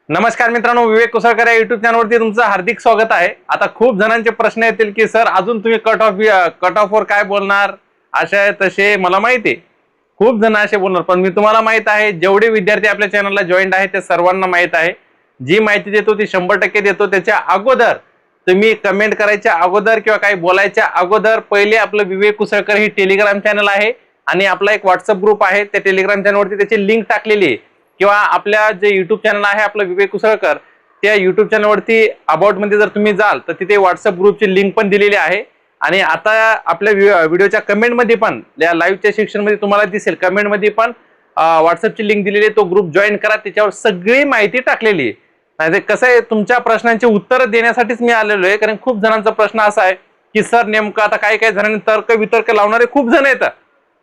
नमस्कार मित्रांनो, विवेक कुसळकर या युट्यूब चॅनलवरती तुमचं हार्दिक स्वागत आहे। आता खूप जणांचे प्रश्न येतील की सर अजून तुम्ही कट ऑफ वर काय बोलणार, अशा तसे मला माहिती आहे खूप जण असे बोलणार, पण मी तुम्हाला माहित आहे जेवढे विद्यार्थी आपल्या चॅनलला जॉईंट आहेत ते सर्वांना माहित आहे जी माहिती देतो ती 100% देतो। त्याच्या अगोदर तुम्ही कमेंट करायच्या अगोदर किंवा काही बोलायच्या अगोदर पहिले आपलं विवेक कुसळकर ही टेलिग्राम चॅनल आहे आणि आपला एक व्हॉट्सअप ग्रुप आहे, त्या टेलिग्राम चॅनलवरती त्याची लिंक टाकलेली आहे किंवा आपल्या जे युट्यूब चॅनल आहे आपलं विवेक कुसळकर त्या युट्यूब चॅनलवरती अबाउट मध्ये जर तुम्ही जाल तर तिथे व्हॉट्सअप ग्रुपची लिंक पण दिलेली आहे। आणि आता आपल्या व्हिडिओच्या कमेंट मध्ये पण या लाईव्हच्या सेक्शन मध्ये तुम्हाला दिसेल कमेंट मध्ये पण व्हॉट्सअपची लिंक दिलेली आहे, तो ग्रुप जॉईन करा, त्याच्यावर सगळी माहिती टाकलेली आहे। नाही कसं आहे तुमच्या प्रश्नांची उत्तर देण्यासाठीच मी आलेलो आहे, कारण खूप जणांचा प्रश्न असा आहे की सर नेमकं आता काही जणांनी तर्क वितर्क लावणारे खूप जण येतात।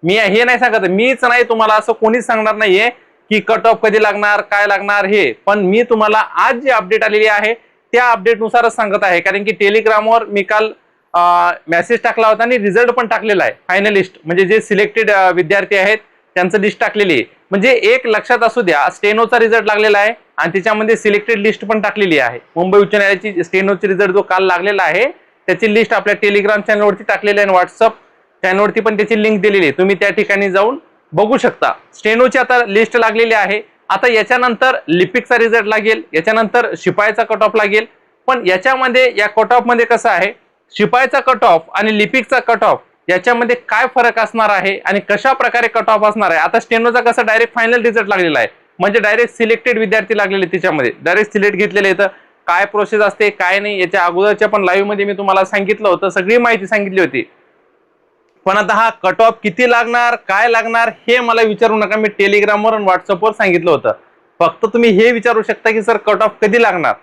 मी हे नाही सांगत, मीच नाही तुम्हाला असं कोणीच सांगणार नाहीये की कट ऑफ कधी लागणार काय लागणार हे, पण मी तुम्हाला आज जी अपडेट आलेली आहे त्या अपडेट नुसारच सांगत आहे। कारण की टेलिग्रामवर मी काल मेसेज टाकला होता आणि रिझल्ट पण टाकलेला आहे, फायनलिस्ट म्हणजे जे सिलेक्टेड विद्यार्थी आहेत त्यांचं लिस्ट टाकलेली आहे। म्हणजे एक लक्षात असू द्या, स्टेनोचा रिझल्ट लागलेला आहे आणि त्याच्यामध्ये सिलेक्टेड लिस्ट पण टाकलेली आहे। मुंबई उच्च न्यायालयाची स्टेनोची रिझल्ट जो काल लागलेला आहे त्याची लिस्ट आपल्या टेलिग्राम चॅनलवरती टाकलेली आहे आणि व्हॉट्सअप चॅनलवरती पण त्याची लिंक दिलेली आहे, तुम्ही त्या ठिकाणी जाऊन बघू शकता। स्टेनोची आता लिस्ट लागलेली आहे। आता याच्यानंतर लिपिकचा रिझल्ट लागेल, याच्यानंतर शिपाईचा कट ऑफ लागेल, पण याच्यामध्ये या कट ऑफ मध्ये कसं आहे शिपाईचा कट ऑफ आणि लिपिकचा कट ऑफ याच्यामध्ये काय फरक असणार आहे आणि कशा प्रकारे कट ऑफ असणार आहे। आता स्टेनोचा कसं डायरेक्ट फायनल रिझल्ट लागलेला आहे, म्हणजे डायरेक्ट सिलेक्टेड विद्यार्थी लागलेले, त्याच्यामध्ये डायरेक्ट सिलेक्ट घेतलेले आहेत। काय प्रोसेस असते काय नाही याच्या अगोदरच्या पण लाईव्ह मध्ये मी तुम्हाला सांगितलं होतं, सगळी माहिती सांगितली होती। पण आता हा कट ऑफ किती लागणार काय लागणार हे मला विचारू नका, मी टेलिग्रामवर आणि व्हॉट्सअपवर सांगितलं होतं। फक्त तुम्ही हे विचारू शकता की सर कट ऑफ कधी लागणार,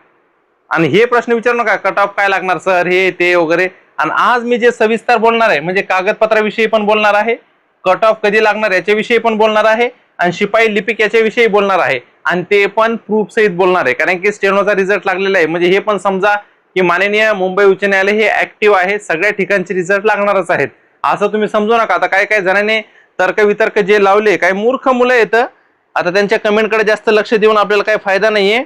आणि हे प्रश्न विचारू नका कट ऑफ काय लागणार सर हे ते वगैरे। आणि आज मी जे सविस्तर बोलणार आहे म्हणजे कागदपत्राविषयी पण बोलणार आहे, कट ऑफ कधी लागणार याच्याविषयी पण बोलणार आहे आणि शिपाई लिपिक याच्याविषयी बोलणार आहे, आणि ते पण प्रूफ सहित बोलणार आहे। कारण की स्टेनोचा रिझल्ट लागलेला आहे, म्हणजे हे पण समजा की माननीय मुंबई उच्च न्यायालय हे ऍक्टिव्ह आहे, सगळ्या ठिकाणचे रिझल्ट लागणारच आहेत असं तुम्ही समजू नका। आता काही जणांनी तर्क वितर्क जे लावले, काही मूर्ख मुलं येतं, आता त्यांच्या कमेंटकडे जास्त लक्ष देऊन आपल्याला काही फायदा नाहीये।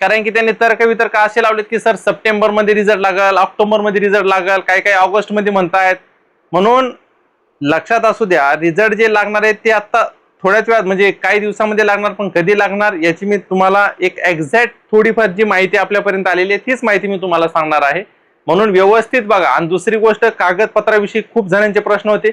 कारण की त्यांनी तर्क वितर्क असे लावलेत की सर सप्टेंबर मध्ये रिझल्ट लागेल, ऑक्टोबर मध्ये रिझल्ट लागेल, काही ऑगस्ट मध्ये म्हणतायत। म्हणून लक्षात असू द्या, रिझल्ट जे लागणार आहेत ते आता थोड्याच वेळात म्हणजे काही दिवसामध्ये लागणार, पण कधी लागणार याची मी तुम्हाला एक एक्झॅक्ट थोडीफार जी माहिती आपल्यापर्यंत आलेली आहे तीच माहिती मी तुम्हाला सांगणार आहे, म्हणून व्यवस्थित बघा। आणि दुसरी गोष्ट, कागदपत्राविषयी खूप जणांचे प्रश्न होते,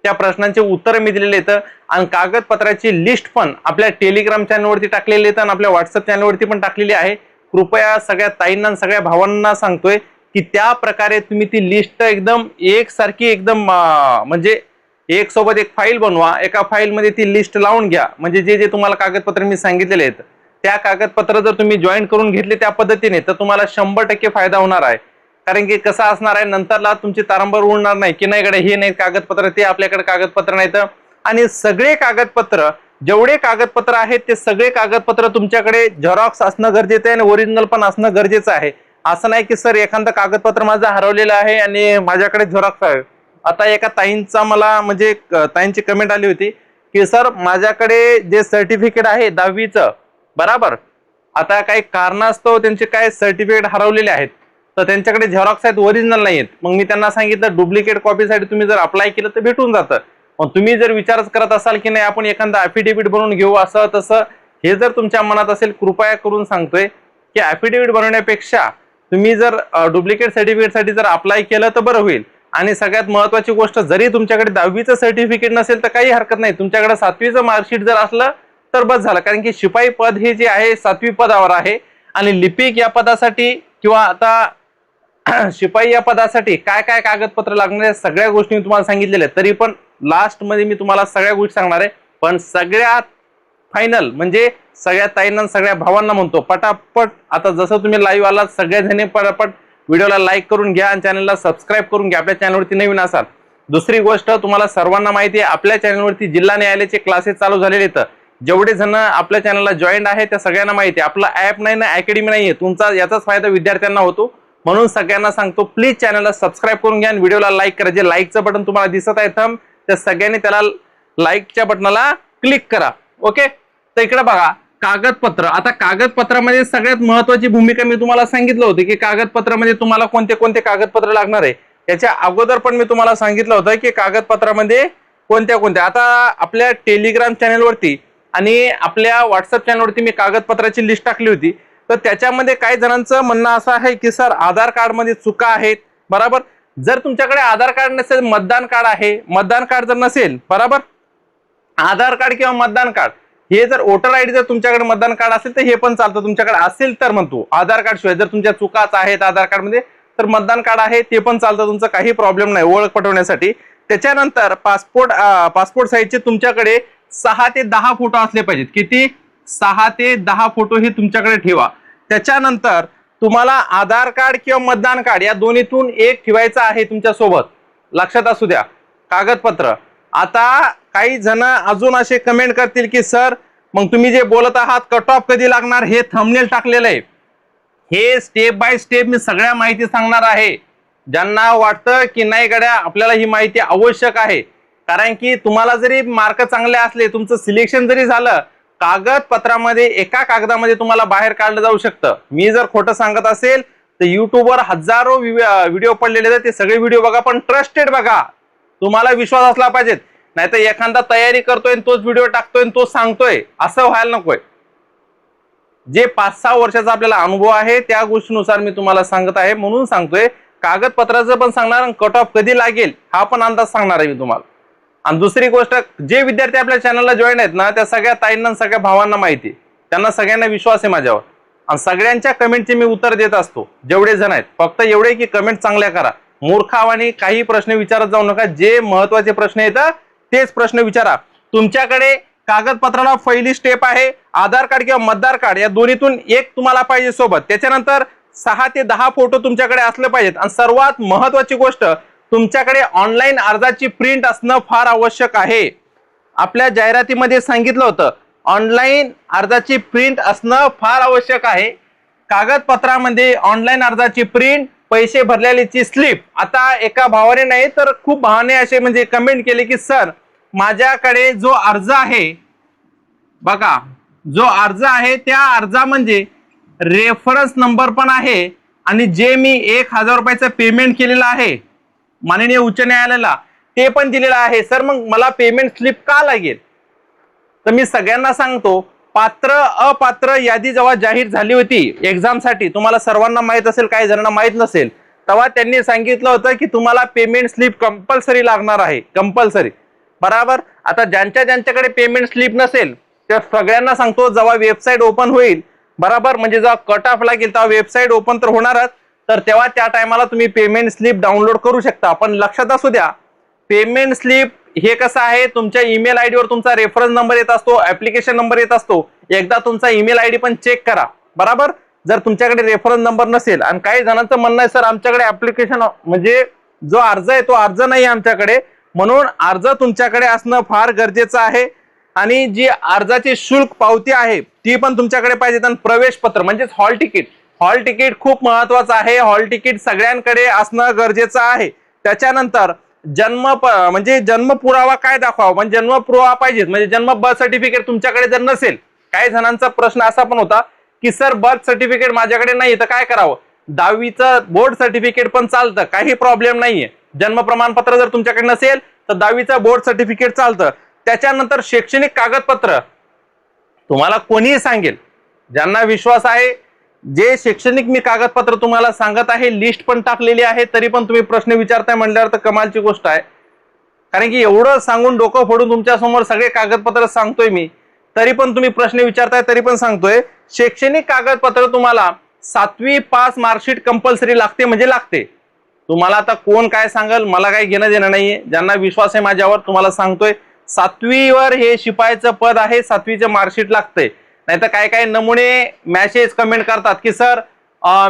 त्या प्रश्नांचे उत्तर मी दिलेले आहेत आणि कागदपत्राची लिस्ट पण आपल्या टेलिग्राम चॅनलवरती टाकलेली आहे आणि आपल्या व्हॉट्सअप चॅनलवरती पण टाकलेली आहे। कृपया सगळ्या ताईंना सगळ्या भावांना सांगतोय की त्या प्रकारे तुम्ही ती लिस्ट एकदम एकसारखी एकदम म्हणजे एक सोबत एक फाईल बनवा, एका फाईल मध्ये ती लिस्ट लावून घ्या, म्हणजे जे जे तुम्हाला कागदपत्र मी सांगितलेले आहेत त्या कागदपत्र जर तुम्ही जॉईन करून घेतले त्या पद्धतीने तर तुम्हाला 100% फायदा होणार आहे। कारण की कसं असणार आहे, नंतरला तुमची तारंबळ उडणार नाही की नाही कडे हे नाही कागदपत्र ते आपल्याकडे कागदपत्र नाहीत, आणि सगळे कागदपत्र जेवढे कागदपत्र आहेत ते सगळे कागदपत्र तुमच्याकडे झेरॉक्स असणं गरजेचं आहे आणि ओरिजिनल पण असणं गरजेचं आहे। असं नाही की सर एखादं कागदपत्र माझं हरवलेलं आहे आणि माझ्याकडे झेरॉक्स आहे। आता एका ताईंचा मला म्हणजे ताईंची कमेंट आली होती की सर माझ्याकडे जे सर्टिफिकेट आहे 10वीचं बरोबर, आता काही कारणास्तव त्यांचे काय सर्टिफिकेट हरवलेले आहेत तर त्यांच्याकडे झेरॉक्स आहेत, ओरिजिनल नाही आहेत। मग मी त्यांना सांगितलं डुप्लिकेट कॉपीसाठी तुम्ही जर अप्लाय केलं तर भेटून जातं। मग तुम्ही जर विचारच करत असाल की नाही आपण एखादा ॲफिडेव्हिट बनवून घेऊ असं तसं, हे जर तुमच्या मनात असेल कृपया करून सांगतोय की ॲफिडेव्हिट बनवण्यापेक्षा तुम्ही जर डुप्लिकेट सर्टिफिकेटसाठी जर अप्लाय केलं तर बरं होईल। आणि सगळ्यात महत्त्वाची गोष्ट, जरी तुमच्याकडे 10वीचं सर्टिफिकेट नसेल तर काही हरकत नाही, तुमच्याकडे 7वीचं मार्कशीट जर असलं तर बस झालं। कारण की शिपाई पद हे जे आहे 7वी पदावर आहे आणि लिपिक या पदासाठी किंवा आता शिपाई या पदासाठी काय काय कागदपत्र लागणार सगळ्या गोष्टी मी तुम्हाला सांगितलेल्या आहेत। तरी पण लास्ट मध्ये मी तुम्हाला सगळ्या गोष्टी सांगणार आहे, पण सगळ्यात फायनल म्हणजे सगळ्या ताईंना सगळ्या भावांना म्हणतो पटापट, आता जसं तुम्ही लाईव्ह आलात सगळ्याजणी पटापट व्हिडिओला लाईक करून घ्या आणि चॅनलला सबस्क्राईब करून घ्या, आपल्या चॅनलवरती नवीन असाल। दुसरी गोष्ट, तुम्हाला सर्वांना माहिती आहे आपल्या चॅनलवरती जिल्हा न्यायालयाचे क्लासेस चालू झालेले आहेत। जेवढे जण आपल्या चॅनलला जॉईन आहे त्या सगळ्यांना माहिती आहे, आपला ऍप नाही ना अकॅडमी नाहीये, तुमचा याचाच फायदा विद्यार्थ्यांना होतो। म्हणून सगळ्यांना सांगतो प्लीज चॅनलला सबस्क्राईब करून घ्या आणि व्हिडिओला लाईक करा। जे लाईकचं बटन तुम्हाला दिसत आहे त्या सगळ्यांनी त्याला लाईकच्या बटनाला क्लिक करा, ओके। तर इकडे बघा, कागदपत्र. आता कागदपत्रामध्ये सगळ्यात महत्वाची भूमिका मी तुम्हाला सांगितलं होतं की कागदपत्रामध्ये तुम्हाला कोणते कोणते कागदपत्र लागणार आहे. याच्या अगोदर पण मी तुम्हाला सांगितलं होतं की कागदपत्रामध्ये कोणत्या कोणत्या. आता आपल्या टेलिग्राम चॅनलवरती आणि आपल्या व्हॉट्सअप चॅनलवरती मी कागदपत्राची लिस्ट टाकली होती. तर त्याच्यामध्ये काही जणांचं म्हणणं असं आहे की सर आधार कार्डमध्ये चुका आहेत. बरोबर, जर तुमच्याकडे आधार कार्ड नसेल, मतदान कार्ड आहे, मतदान कार्ड जर नसेल, बरोबर, आधार कार्ड किंवा मतदान कार्ड हे जर वोटर आयडी जर तुमच्याकडे मतदान कार्ड असेल तर हे पण चालतं. तुमच्याकडे असेल तर म्हणतो, आधार कार्ड शिवाय जर तुमच्या चुकाच आहेत आधार कार्ड मध्ये तर मतदान कार्ड आहे ते पण चालतं, तुमचं काही प्रॉब्लेम नाही ओळख पटवण्यासाठी. त्याच्यानंतर पासपोर्ट साईजचे तुमच्याकडे 6 ते 10 फोटो असले पाहिजेत. किती? 6 ते 10 फोटो हे तुमच्याकडे ठेवा. त्याच्यानंतर तुम्हाला आधार कार्ड किंवा मतदान कार्ड या दोन्हीतून एक ठेवायचं आहे तुमच्या सोबत, लक्षात असू द्या. कागदपत्र. आता काही जण अजून असे कमेंट करतील की सर मग तुम्ही जे बोलत आहात कट ऑफ कधी लागणार, हे थंबनेल टाकलेलं आहे. हे स्टेप बाय स्टेप मी सगळ्या माहिती सांगणार आहे. ज्यांना वाटतं की नाही गड्या आपल्याला ही माहिती आवश्यक आहे, कारण की तुम्हाला जरी मार्क चांगले असले, तुमचं सिलेक्शन जरी झालं, कागदपत्रामध्ये एका कागदामध्ये तुम्हाला बाहेर काढलं जाऊ शकतं. मी जर खोटं सांगत असेल तर युट्यूबवर हजारो व्हिडिओ पडलेले आहेत, ते सगळे व्हिडिओ बघा, पण ट्रस्टेड बघा. तुम्हाला विश्वास असला पाहिजे, नाहीतर एखादा तयारी करतोय तोच व्हिडिओ टाकतोय तोच सांगतोय, असं व्हायला नकोय. जे 5-6 वर्षाचा आपल्याला अनुभव आहे त्या गोष्टीनुसार मी तुम्हाला सांगत आहे, म्हणून सांगतोय. कागदपत्राचं पण सांगणार, कट ऑफ कधी लागेल हा पण अंदाज सांगणार आहे मी तुम्हाला. आणि दुसरी गोष्ट, जे विद्यार्थी आपल्या चॅनलला जॉईन आहेत ना, त्या सगळ्या ताईंना सगळ्या भावांना माहिती, त्यांना सगळ्यांना विश्वास आहे माझ्यावर. आणि सगळ्यांच्या कमेंटचे मी उत्तर देत असतो जेवढे जण आहेत. फक्त एवढे की कमेंट चांगल्या करा, मूर्खावानी काही प्रश्न विचारत जाऊ नका. जे महत्वाचे प्रश्न येतात तेच प्रश्न विचारा. तुमच्याकडे कागदपत्राला पहिली स्टेप आहे आधार कार्ड किंवा मतदार कार्ड या दोन्हीतून एक तुम्हाला पाहिजे सोबत. त्याच्यानंतर 6 ते 10 फोटो तुमच्याकडे असले पाहिजेत. आणि सर्वात महत्वाची गोष्ट, तुमच्याकडे ऑनलाईन अर्जाची प्रिंट असणं फार आवश्यक आहे. आपल्या जाहिरातीमध्ये सांगितलं होतं ऑनलाईन अर्जाची प्रिंट असणं फार आवश्यक आहे. कागदपत्रामध्ये ऑनलाईन अर्जाची प्रिंट, पैसे भरलेलीची स्लिप. आता एका भावाने नाही तर खूप भावाने असे म्हणजे कमेंट केले की सर माझ्याकडे जो अर्ज आहे बघा, जो अर्ज आहे त्या अर्जा म्हणजे रेफरन्स नंबर पण आहे आणि जे मी 1000 रुपयाचं पेमेंट केलेलं आहे माननीय उच्च न्यायालयाला ते पण दिलेलं आहे. सर मग मला पेमेंट स्लिप का लागेल? तर मी सगळ्यांना सांगतो, पात्र अपात्र यादी जेव्हा जाहीर झाली होती एक्झामसाठी, तुम्हाला सर्वांना माहित असेल, काही जणांना माहित नसेल, तेव्हा त्यांनी सांगितलं होतं की तुम्हाला पेमेंट स्लिप कंपल्सरी लागणार आहे, कंपल्सरी. बरोबर. आता ज्यांच्याकडे पेमेंट स्लिप नसेल त्या सगळ्यांना सांगतो, जेव्हा वेबसाईट ओपन होईल, बरोबर, म्हणजे जेव्हा कट ऑफ लागेल तेव्हा वेबसाईट ओपन तर होणारच, तर तेव्हा त्या टायमाला तुम्ही पेमेंट स्लिप डाउनलोड करू शकता. पण लक्षात असू द्या, पेमेंट स्लिप हे कसं आहे, तुमच्या ईमेल आयडी वर तुमचा रेफरन्स नंबर येत असतो, ऍप्लिकेशन नंबर येत असतो. एकदा तुमचा ईमेल आयडी पण चेक करा. बरोबर. जर तुमच्याकडे रेफरन्स नंबर नसेल, आणि काही जणांचं म्हणणं आहे सर आमच्याकडे ऍप्लिकेशन म्हणजे जो अर्ज आहे तो अर्ज नाही आमच्याकडे, म्हणून अर्ज तुमच्याकडे असणं फार गरजेचं आहे. आणि जी अर्जाची शुल्क पावती आहे ती पण तुमच्याकडे पाहिजे. आणि प्रवेश पत्र म्हणजेच हॉल तिकीट, हॉल तिकीट खूप महत्वाचं आहे. हॉल तिकीट सगळ्यांकडे असणं गरजेचं आहे. त्याच्यानंतर म्हणजे जन्म पुरावा काय दाखवावा, म्हणजे जन्म पुरावा पाहिजे, म्हणजे जन्म बर्थ सर्टिफिकेट तुमच्याकडे जर नसेल. काही जणांचा प्रश्न असा पण होता की सर बर्थ सर्टिफिकेट माझ्याकडे नाही तर काय करावं? 10वीचं बोर्ड सर्टिफिकेट पण चालतं, काही प्रॉब्लेम नाहीये. जन्म प्रमाणपत्र जर तुमच्याकडे नसेल तर 10वीचं बोर्ड सर्टिफिकेट चालतं. त्याच्यानंतर शैक्षणिक कागदपत्र तुम्हाला कोणीही सांगेल, ज्यांना विश्वास आहे, जे शैक्षणिक मी कागदपत्र तुम्हाला सांगत आहे, लिस्ट पण टाकलेली आहे, तरी पण तुम्ही प्रश्न विचारताय म्हणल्यावर तर कमालची गोष्ट आहे. कारण की एवढं सांगून डोकं फोडून तुमच्या समोर सगळे कागदपत्र सांगतोय मी, तरी पण तुम्ही प्रश्न विचारताय, तरी पण सांगतोय. शैक्षणिक कागदपत्र तुम्हाला 7वी पास मार्कशीट कंपल्सरी लागते, म्हणजे लागते. तुम्हाला आता कोण काय सांगेल मला काही घेणं देणं नाहीये. ज्यांना विश्वास आहे माझ्यावर तुम्हाला सांगतोय, 7वीवर हे शिपाईचं पद आहे, 7वीचं मार्कशीट लागतंय. नाही तर काय काय नमुने मॅसेज कमेंट करतात की सर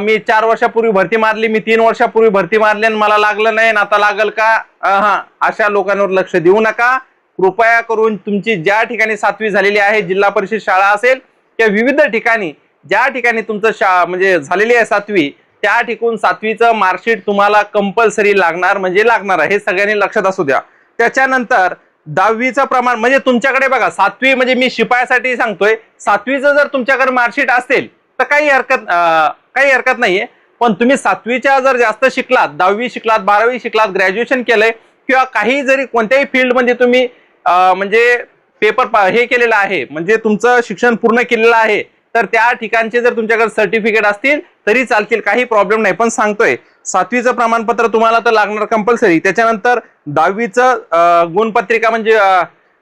मी 4 वर्षापूर्वी भरती मारली, मी 3 वर्षापूर्वी भरती मारली आणि मला लागलं नाही, आता लागल का? अशा लोकांवर लक्ष देऊ नका. कृपया करून तुमची ज्या ठिकाणी 7वी झालेली आहे, जिल्हा परिषद शाळा असेल किंवा विविध ठिकाणी ज्या ठिकाणी तुमचं म्हणजे झालेली आहे 7वी, त्या ठिकाणी 7वीचं मार्कशीट तुम्हाला कंपल्सरी लागणार, म्हणजे लागणार आहे. हे सगळ्यांनी लक्षात असू द्या. त्याच्यानंतर 10वीचं प्रमाण म्हणजे तुमच्याकडे बघा 7वी म्हणजे मी शिपायासाठी सांगतोय 7वीचं जर तुमच्याकडे मार्कशीट असेल तर काही हरकत नाहीये. पण तुम्ही 7वीच्या जर जास्त शिकलात, 10वी शिकलात, 12वी शिकलात, ग्रॅज्युएशन केलंय किंवा काही जरी कोणत्याही फील्डमध्ये तुम्ही म्हणजे पेपर हे केलेलं आहे म्हणजे तुमचं शिक्षण पूर्ण केलेलं आहे तर त्या ठिकाणचे जर तुमच्याकडे सर्टिफिकेट असतील तरी चालतील, काही प्रॉब्लेम नाही. पण सांगतोय 7वीचं प्रमाणपत्र तुम्हाला तर लागणार कंपल्सरी. त्याच्यानंतर 10वीचं गुणपत्रिका म्हणजे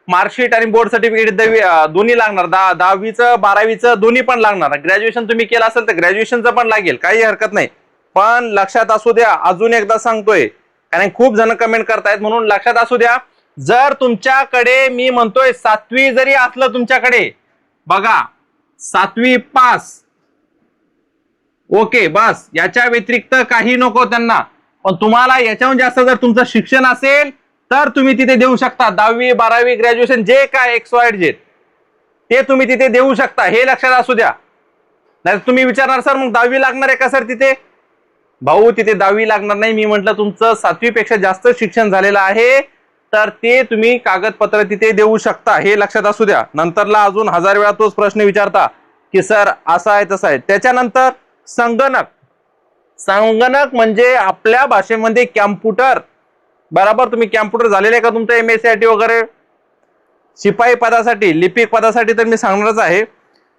मार्कशीट आणि बोर्ड सर्टिफिकेट दोन्ही लागणार. 10वीचं 12वीचं दोन्ही पण लागणार. ग्रॅज्युएशन तुम्ही केलं असेल तर ग्रॅज्युएशनचं पण लागेल, काही हरकत नाही. पण लक्षात असू द्या, अजून एकदा सांगतोय कारण खूप जण कमेंट करतायत म्हणून लक्षात असू द्या, जर तुमच्याकडे मी म्हणतोय 7वी जरी असलं तुमच्याकडे, बघा 7वी पास ओके बस, याच्या व्यतिरिक्त काही नको त्यांना. पण तुम्हाला याच्याहून जास्त जर तुमचं शिक्षण असेल तर तुम्ही तिथे देऊ शकता. 10वी 12वी ग्रॅज्युएशन जे काय XYZ ते तुम्ही तिथे देऊ शकता, हे लक्षात असू द्या. नाही तुम्ही विचारणार सर मग 10वी लागणार आहे का सर तिथे? भाऊ तिथे 10वी लागणार नाही. मी म्हटलं तुमचं 7वी पेक्षा जास्त शिक्षण झालेलं आहे तर ते तुम्ही कागदपत्र तिथे देऊ शकता, हे लक्षात असू द्या. नंतरला अजून 1000 वेळा तोच प्रश्न विचारता की सर असं आहे तसं आहे. त्याच्यानंतर संगणक म्हणजे आपल्या भाषेमध्ये कॅम्प्युटर, बरोबर. तुम्ही कॅम्प्युटर झालेले का तुमचं MSCIT वगैरे? शिपाई पदासाठी, लिपिक पदासाठी तर मी सांगणारच आहे.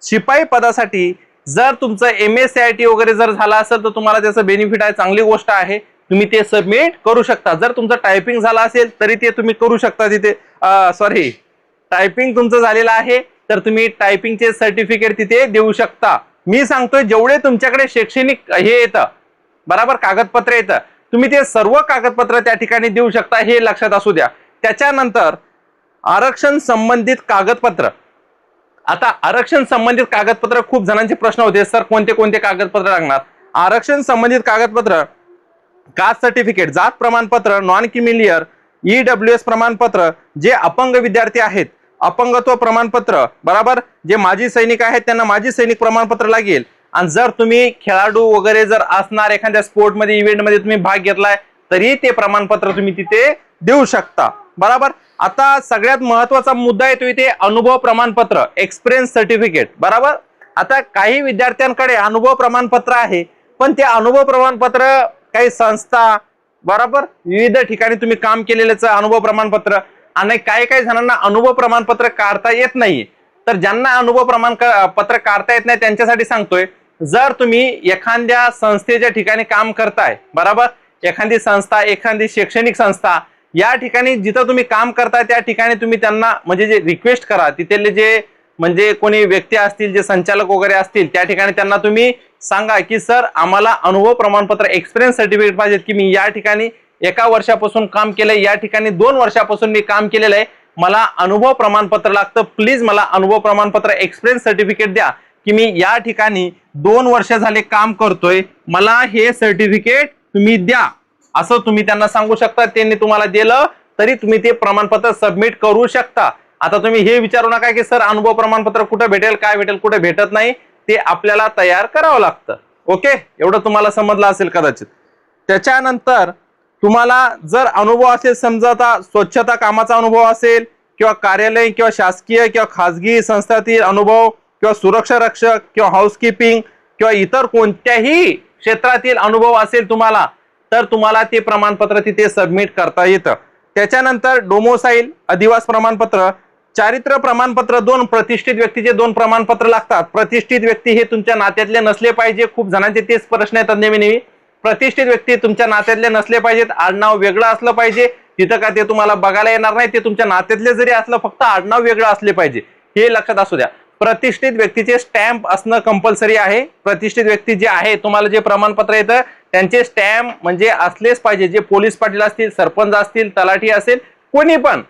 शिपाई पदासाठी जर तुमचं MSCIT वगैरे जर झालं असेल तर तुम्हाला त्याचं बेनिफिट आहे, चांगली गोष्ट आहे. तुम्ही ते सबमिट करू शकता. जर तुमचं टायपिंग झालं असेल तरी ते तुम्ही करू शकता तिथे. सॉरी, टायपिंग तुमचं झालेलं आहे तर तुम्ही टायपिंगचे सर्टिफिकेट तिथे देऊ शकता. मी सांगतोय जेवढे तुमच्याकडे शैक्षणिक हे येतं, बरोबर, कागदपत्र येतं, तुम्ही ते सर्व कागदपत्र त्या ठिकाणी देऊ शकता, हे लक्षात असू द्या. त्याच्यानंतर आरक्षण संबंधित कागदपत्र. आता आरक्षण संबंधित कागदपत्र खूप जणांचे प्रश्न होते, सर कोणते कोणते कागदपत्र लागणार? आरक्षण संबंधित कागदपत्र कास्ट सर्टिफिकेट, जात प्रमाणपत्र, नॉन क्रिमिलियर, EWS प्रमाणपत्र, जे अपंग विद्यार्थी आहेत अपंगत्व प्रमाणपत्र, बरोबर, जे माजी सैनिक आहेत त्यांना माजी सैनिक प्रमाणपत्र लागेल. आणि जर तुम्ही खेळाडू वगैरे जर असणार एखाद्या स्पोर्टमध्ये इव्हेंटमध्ये तुम्ही भाग घेतलाय तरी ते प्रमाणपत्र तुम्ही तिथे देऊ शकता, बरोबर. आता सगळ्यात महत्वाचा मुद्दा येतो इथे अनुभव प्रमाणपत्र, एक्सपिरियन्स सर्टिफिकेट, बरोबर. आता काही विद्यार्थ्यांकडे अनुभव प्रमाणपत्र आहे पण ते अनुभव प्रमाणपत्र काही संस्था, बरोबर, विविध ठिकाणी तुम्ही काम केलेल्याचं अनुभव प्रमाणपत्र, आणि काही जणांना अनुभव प्रमाणपत्र काढता येत नाही. तर ज्यांना अनुभव प्रमाणपत्र काढता येत नाही त्यांच्यासाठी सांगतोय, जर तुम्ही एखाद्या संस्थेच्या ठिकाणी काम करताय, बरोबर, एखादी संस्था, एखादी शैक्षणिक संस्था, या ठिकाणी जिथं तुम्ही काम करताय त्या ठिकाणी तुम्ही त्यांना म्हणजे जे रिक्वेस्ट करा, तिथले जे म्हणजे कोणी व्यक्ती असतील, जे संचालक वगैरे असतील, त्या ठिकाणी त्यांना तुम्ही सांगा की सर आम्हाला अनुभव प्रमाणपत्र, एक्सपिरियन्स सर्टिफिकेट पाहिजे की मी या ठिकाणी 1 वर्षापासून काम केलंय, या ठिकाणी 2 वर्षापासून मी काम केलेलं आहे, मला अनुभव प्रमाणपत्र लागतं, प्लीज मला अनुभव प्रमाणपत्र, एक्सपिरियन्स सर्टिफिकेट द्या की मी या ठिकाणी 2 वर्ष झाले काम करतोय, मला हे सर्टिफिकेट तुम्ही द्या, असं तुम्ही त्यांना सांगू शकता. त्यांनी तुम्हाला दिलं तरी तुम्ही ते प्रमाणपत्र सबमिट करू शकता. आता तुम्ही हे विचारू नका की सर अनुभव प्रमाणपत्र कुठे भेटेल, काय भेटेल, कुठे भेटत नाही, ते आपल्याला तयार करावं लागतं. ओके, एवढं तुम्हाला समजलं असेल कदाचित. त्याच्यानंतर तुम्हाला जर अनुभव असेल, समजा आता स्वच्छता कामाचा अनुभव असेल किंवा कार्यालय किंवा शासकीय किंवा खाजगी संस्थातील अनुभव किंवा सुरक्षा रक्षक किंवा हाऊसकीपिंग किंवा इतर कोणत्याही क्षेत्रातील अनुभव असेल तुम्हाला, तर तुम्हाला ते प्रमाणपत्र तिथे सबमिट करता येतं. त्याच्यानंतर डोमोसाईल, अधिवास प्रमाणपत्र, चारित्र्य प्रमाणपत्र, 2 प्रतिष्ठित व्यक्तीचे 2 प्रमाणपत्र लागतात. प्रतिष्ठित व्यक्ती हे तुमच्या नात्यातले नसले पाहिजे. खूप जणांचे तेच प्रश्न येतात नेहमी. प्रतिष्ठित व्यक्ती तुमच्या नात्यातले नसले पाहिजेत, आडनाव वेगळं असलं पाहिजे. तिथं का ते तुम्हाला बघायला येणार नाही, ते तुमच्या नात्यातले जरी असलं फक्त आडनाव वेगळं असले पाहिजे, हे लक्षात असू द्या. प्रतिष्ठित व्यक्तीचे स्टॅम्प असणं कंपल्सरी आहे. प्रतिष्ठित व्यक्ती जे आहे तुम्हाला जे प्रमाणपत्र येतं त्यांचे स्टॅम्प म्हणजे असलेच पाहिजे. जे पोलीस पाटील असतील, सरपंच असतील, तलाठी असेल, कोणी पण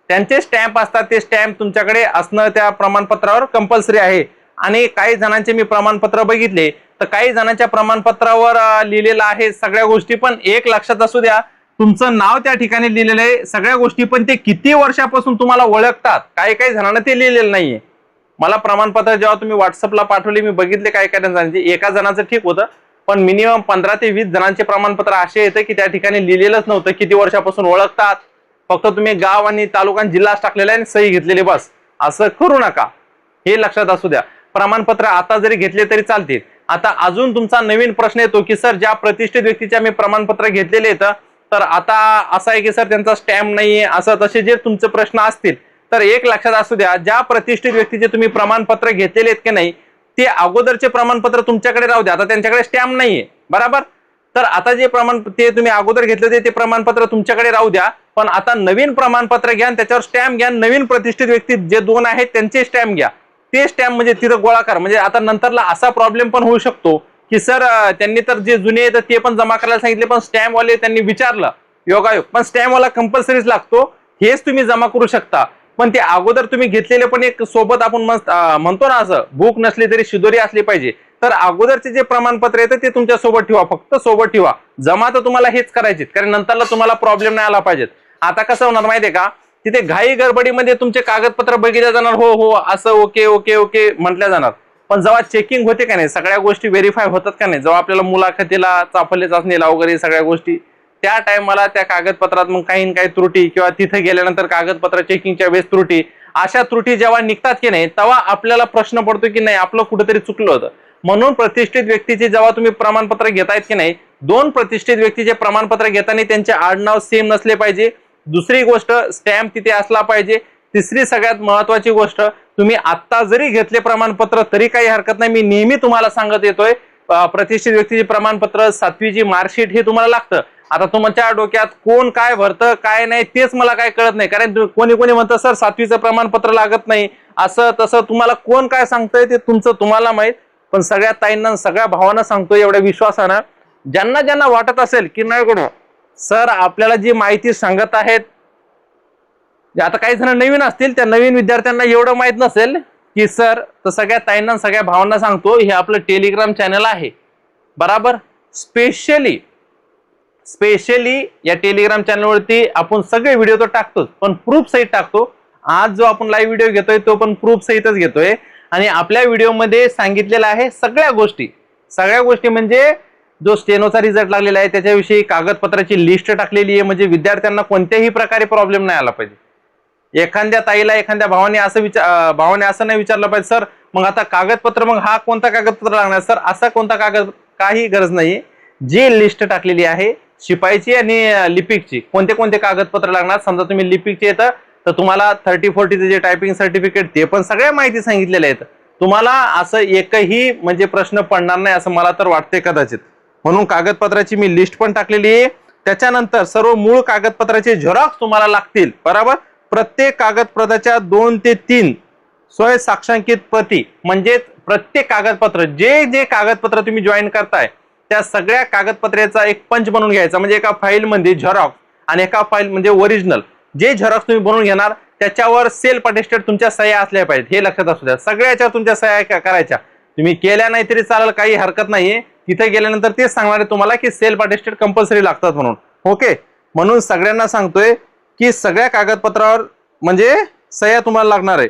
त्यांचे स्टॅम्प असतात, ते स्टॅम्प तुमच्याकडे असणं त्या प्रमाणपत्रावर कंपल्सरी आहे. आणि काही जणांचे मी प्रमाणपत्र बघितले तर काही जणांच्या प्रमाणपत्रावर लिहिलेलं आहे सगळ्या गोष्टी, पण एक लक्षात असू द्या, तुमचं नाव त्या ठिकाणी लिहिलेलं आहे सगळ्या गोष्टी, पण ते किती वर्षापासून तुम्हाला ओळखतात काही जणांना ते लिहिलेलं नाहीये. मला प्रमाणपत्र जेव्हा तुम्ही व्हॉट्सअपला पाठवले मी बघितले काही जणांचे, एका जणांचं ठीक होतं पण मिनिमम 15 ते 20 जणांचे प्रमाणपत्र असे येतं की त्या ठिकाणी लिहिलेलंच नव्हतं किती वर्षापासून ओळखतात, फक्त तुम्ही गाव आणि तालुका आणि जिल्हाच टाकलेला आहे आणि सही घेतलेली बस. असं करू नका, हे लक्षात असू द्या. प्रमाणपत्र आता जरी घेतले तरी चालतील. आता अजून तुमचा नवीन प्रश्न येतो की सर ज्या प्रतिष्ठित व्यक्तीचे आम्ही प्रमाणपत्र घेतलेले आहेत तर आता असं आहे की सर त्यांचा स्टॅम्प नाहीये, असं तसे जे तुमचे प्रश्न असतील तर एक लक्षात असू द्या, ज्या प्रतिष्ठित व्यक्तीचे तुम्ही प्रमाणपत्र घेतलेले आहेत की नाही ते अगोदरचे प्रमाणपत्र तुमच्याकडे राहू द्या. आता त्यांच्याकडे स्टॅम्प नाहीये, बरोबर. तर आता जे ते तुम्ही अगोदर घेतले ते प्रमाणपत्र तुमच्याकडे राहू द्या, पण आता नवीन प्रमाणपत्र घ्या, त्याच्यावर स्टॅम्प घ्या. नवीन प्रतिष्ठित व्यक्ती जे 2 आहेत त्यांचे स्टॅम्प घ्या. ते स्टॅम्प म्हणजे तिथं गोळाकार, म्हणजे आता नंतरला असा प्रॉब्लेम पण होऊ शकतो की सर त्यांनी तर जे जुने आहेत ते पण जमा करायला सांगितले, पण स्टॅम्प वाले त्यांनी विचारलं योगायोग, पण स्टॅम्प वाला कंपल्सरीच लागतो. हेच तुम्ही जमा करू शकता, पण ते अगोदर तुम्ही घेतलेले पण एक सोबत आपण म्हणतो ना असं भूक नसली तरी शिदोरी असली पाहिजे. तर अगोदरचे जे प्रमाणपत्र येतं ते तुमच्या सोबत ठेवा, फक्त सोबत ठेवा. जमा तर तुम्हाला हेच करायचे, कारण नंतरला तुम्हाला प्रॉब्लेम नाही आला पाहिजे. आता कसं होणार माहितीये का, तिथे घाई गडबडीमध्ये तुमचे कागदपत्र बघितले जाणार, हो हो असं ओके ओके ओके म्हटल्या जाणार, पण जेव्हा चेकिंग होते का नाही, सगळ्या गोष्टी व्हेरीफाय होतात का नाही, जेव्हा आपल्याला मुलाखतीला चाफले चाचणीला वगैरे सगळ्या गोष्टी त्या टायमाला त्या कागदपत्रात मग काही काही त्रुटी किंवा तिथे गेल्यानंतर कागदपत्र चेकिंगच्या वेळेस त्रुटी, अशा त्रुटी जेव्हा निघतात की नाही तेव्हा आपल्याला प्रश्न पडतो की नाही आपलं कुठेतरी चुकलं होतं. म्हणून प्रतिष्ठित व्यक्तीचे जेव्हा तुम्ही प्रमाणपत्र घेतायत की नाही, 2 प्रतिष्ठित व्यक्तीचे प्रमाणपत्र घेताना त्यांचे आडनाव सेम नसले पाहिजे. दुसरी गोष्ट स्टॅम्प तिथे असला पाहिजे. तिसरी सगळ्यात महत्वाची गोष्ट, तुम्ही आता जरी घेतले प्रमाणपत्र तरी काही हरकत नाही, मी नेहमी तुम्हाला सांगत येतोय प्रतिष्ठित व्यक्तीचे प्रमाणपत्र 7वीची मार्कशीट हे तुम्हाला लागतं. आता तुमच्या डोक्यात कोण काय भरतं काय नाही तेच मला काय कळत नाही, कारण कोणी कोणी म्हणतं सर 7वीचं प्रमाणपत्र लागत नाही, असं तसं तुम्हाला कोण काय सांगतंय ते तुमचं तुम्हाला माहित. पण सगळ्या ताईंना सगळ्या भावांना सांगतोय एवढ्या विश्वासानं, ज्यांना ज्यांना वाटत असेल की नाही कोण सर आपल्याला जी माहिती सांगत आहेत, आता काही जण नवीन असतील त्या नवीन विद्यार्थ्यांना एवढं माहित नसेल की सर, तर सगळ्या ताईंना सगळ्या भावांना सांगतो हे आपलं टेलिग्राम चॅनल आहे, बराबर. स्पेशली या टेलिग्राम चॅनलवरती आपण सगळे व्हिडिओ तर टाकतोच, पण प्रूफ सहित टाकतो. आज जो आपण लाईव्ह व्हिडिओ घेतोय तो पण प्रूफ सहितच घेतोय, आणि आपल्या व्हिडिओमध्ये सांगितलेलं आहे सगळ्या गोष्टी म्हणजे जो स्टेनोचा रिझल्ट लागलेला आहे त्याच्याविषयी कागदपत्राची लिस्ट टाकलेली आहे, म्हणजे विद्यार्थ्यांना कोणत्याही प्रकारे प्रॉब्लेम नाही आला पाहिजे. एखाद्या ताईला एखाद्या भावाने असं नाही विचारलं पाहिजे सर मग आता कागदपत्र मग हा कोणता कागदपत्र लागणार, सर असा कोणता कागद, काही गरज नाही. जी लिस्ट टाकलेली आहे शिपाईची आणि लिपिकची कोणते कोणते कागदपत्र लागणार, समजा तुम्ही लिपिकचे येतं तर तुम्हाला 30-40 जे टायपिंग सर्टिफिकेट ते पण सगळ्या माहिती सांगितलेल्या आहेत. तुम्हाला असं एकही म्हणजे प्रश्न पडणार नाही असं मला तर वाटते कदाचित. म्हणून कागदपत्राची मी लिस्ट पण टाकलेली आहे. त्याच्यानंतर सर्व मूळ कागदपत्राचे झेरॉक्स तुम्हाला लागतील, बरोबर. प्रत्येक कागदपत्राच्या 2 ते 3 स्वयं साक्षांकित प्रती, म्हणजे प्रत्येक कागदपत्र जे जे कागदपत्र तुम्ही जॉईन करताय त्या सगळ्या कागदपत्राचा एक पंच बनवून घ्यायचा, म्हणजे एका फाईल मध्ये झेरॉक्स आणि एका फाईल म्हणजे ओरिजिनल. जे झेरॉक्स तुम्ही बनवून घेणार त्याच्यावर सेल्फ अटेस्टेड तुमच्या सह्या असल्या पाहिजेत, हे लक्षात असू द्या. सगळ्याच्या तुमच्या सह्या करायच्या, तुम्ही केल्या नाही तरी चालेल, काही हरकत नाहीये. तिथे गेल्यानंतर तेच सांगणार आहे तुम्हाला की सेल्फ अटेस्टेड कंपल्सरी लागतात म्हणून, ओके. म्हणून सगळ्यांना सांगतोय की सगळ्या कागदपत्रावर म्हणजे सह्या तुम्हाला लागणार आहे.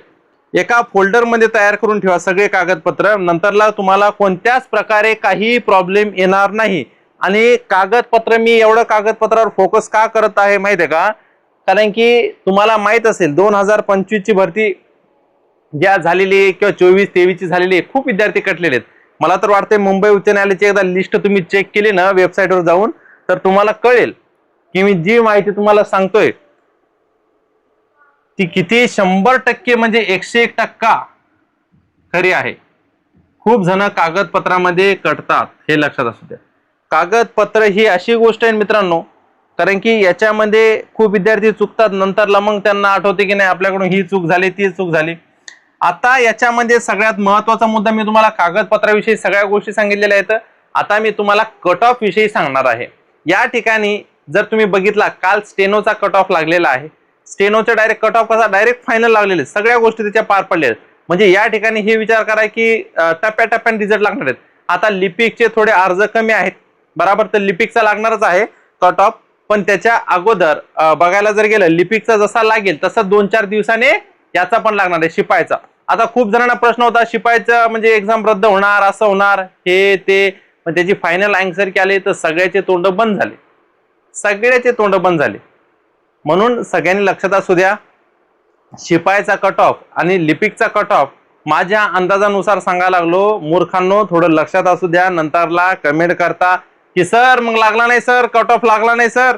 एका फोल्डर मध्ये तयार करून ठेवा सगळे कागदपत्र, नंतरला तुम्हाला कोणत्याच प्रकारे काही प्रॉब्लेम येणार नाही. आणि कागदपत्र मी एवढं कागदपत्रावर फोकस का करत आहे माहिती आहे का, कारण की तुम्हाला माहित असेल 2025 ची भरती ज्या झालेली किंवा 24-23 ची झालेली खूप विद्यार्थी कटलेले आहेत. मला तर वाटतंय मुंबई उच्च न्यायालयाची एकदा लिस्ट तुम्ही चेक केली ना वेबसाईटवर जाऊन तर तुम्हाला कळेल की मी जी माहिती तुम्हाला सांगतोय ती किती 100% म्हणजे 101% खरी आहे. खूप जण कागदपत्रामध्ये कटतात, हे लक्षात असू द्या. कागदपत्र ही अशी गोष्ट आहे मित्रांनो, कारण की याच्यामध्ये खूप विद्यार्थी चुकतात, नंतरला मग त्यांना आठवते की नाही आपल्याकडून ही चूक झाली ती चूक झाली. आता याच्यामध्ये सगळ्यात महत्वाचा मुद्दा मी तुम्हाला कागदपत्राविषयी सगळ्या गोष्टी सांगितलेल्या आहेत. आता मी तुम्हाला कट ऑफ विषयी सांगणार आहे. या ठिकाणी जर तुम्ही बघितला काल स्टेनोचा कट ऑफ लागलेला आहे. स्टेनोचा डायरेक्ट कट ऑफ कसा डायरेक्ट फायनल लागलेले, सगळ्या गोष्टी त्याच्या पार पडल्या. म्हणजे या ठिकाणी हे विचार करा की टप्प्याटप्प्याने रिझल्ट लागणार आहेत. आता लिपिकचे थोडे अर्ज कमी आहेत, बरोबर, तर लिपिकचा लागणारच आहे कट ऑफ. पण त्याच्या अगोदर बघायला जर गेलं लिपिकचा जसा लागेल तसा 2-4 दिवसाने याचा पण लागणार आहे शिपाईचा. आता खूप जणांना प्रश्न होता शिपाईचा म्हणजे एक्झाम रद्द होणार, असं होणार हे ते, पण त्याची फायनल आन्सर की आले तर सगळ्याचे तोंड बंद झाले. म्हणून सगळ्यांनी लक्षात असू द्या, शिपाईचा कट ऑफ आणि लिपिकचा कट ऑफ माझ्या अंदाजानुसार सांगायला लागलो. मूर्खांनो थोडं लक्षात असू द्या. नंतरला कमेंट करता की सर मग लागला नाही सर, कट ऑफ लागला नाही सर,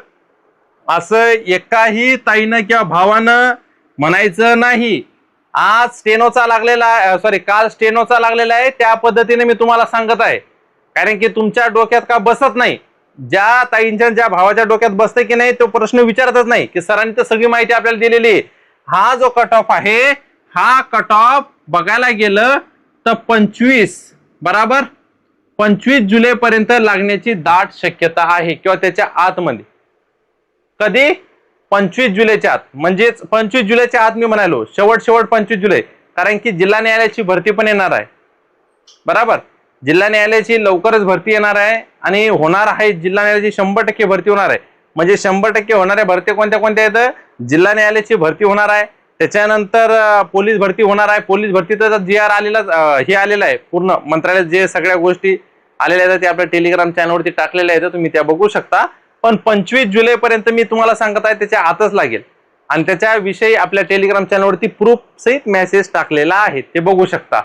असं एकाही ताईनं किंवा भावानं म्हणायचं नाही. आज स्टेनोचा लागलेला आहे, काल स्टेनोचा लागलेला आहे, त्या पद्धतीने मी तुम्हाला सांगत आहे. कारण की तुमच्या डोक्यात का बसत नाही. ज्या ताईंच्या ज्या भावाच्या डोक्यात बसते की नाही तो प्रश्न विचारतच नाही की सरांनी तर सगळी माहिती आपल्याला दिलेली आहे. हा जो कट ऑफ आहे, हा कट ऑफ बघायला गेलं तर 25 जुलै पर्यंत लागण्याची दाट शक्यता आहे किंवा त्याच्या आतमध्ये. कधी? 25 जुलैच्या आत. म्हणजेच 25 जुलैच्या आत मी म्हणालो, शेवट 25 जुलै. कारण की जिल्हा न्यायालयाची भरती पण येणार आहे. बरोबर, जिल्हा न्यायालयाची लवकरच भरती येणार आहे आणि होणार आहे. जिल्हा न्यायालयाची 100% भरती होणार आहे. म्हणजे 100% होणाऱ्या भरती कोणत्या कोणत्या आहेत? जिल्हा न्यायालयाची भरती होणार आहे, त्याच्यानंतर पोलीस भरती होणार आहे. पोलीस भरतीचा GR आलेला हे आलेला आहे, पूर्ण मंत्रालयात जे सगळ्या गोष्टी आलेल्या आहेत ते आपल्या टेलिग्राम चॅनलवरती टाकलेल्या आहेत, तुम्ही त्या बघू शकता. पण 25 जुलै पर्यंत मी तुम्हाला सांगत आहे त्याच्या आतच लागेल. आणि त्याच्याविषयी आपल्या टेलिग्राम चॅनलवरती प्रूफ सहित मेसेज टाकलेला आहे, ते बघू शकता.